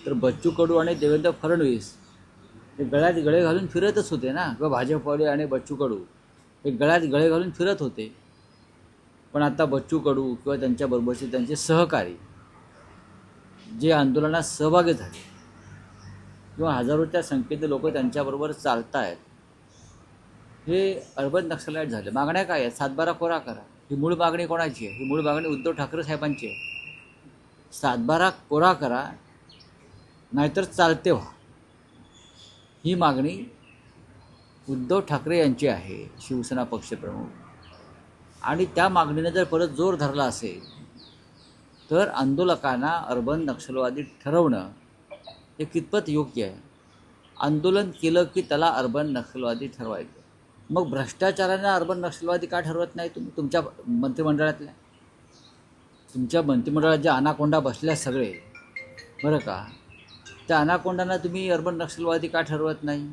तर बच्चू कडू आणि देवेंद्र फडणवीस हे गळ्यात गळे घालून फिरतच होते ना, किंवा भाजपवाले आणि बच्चू कडू हे गळ्यात गळे घालून फिरत होते. पण आता बच्चू कडू किंवा त्यांच्याबरोबरचे त्यांचे सहकारी जे आंदोलनात सहभागी झाले किंवा हजारोच्या संख्येने लोक त्यांच्याबरोबर चालत आहेत, हे अर्बन नक्षलाईट झाले. मागण्या काय आहेत? 7/12 कोरा करा. ही मूळ मागणी कोणाची आहे? ही मूळ मागणी उद्धव ठाकरे साहेबांची आहे. 7/12 कोरा करा, नाहीतर चालते व्हा, ही मागणी उद्धव ठाकरे यांची आहे, शिवसेना पक्षप्रमुख. आणि त्या मागणीने जर परत जोर धरला असेल तर आंदोलकांना अर्बन नक्षलवादी ठरवणं हे कितपत योग्य आहे? आंदोलन केलं की त्याला अर्बन नक्षलवादी ठरवायचं. मग भ्रष्टाचारांना अर्बन नक्षलवादी का ठरवत नाही तुम्ही? तुमच्या मंत्रिमंडळातल्या मंत्रिमंडळात जे अनाकोंडा बसल्या सगळे, बरं का, त्या अनाकोंडांना तुम्ही अर्बन नक्षलवादी का ठरवत नाही?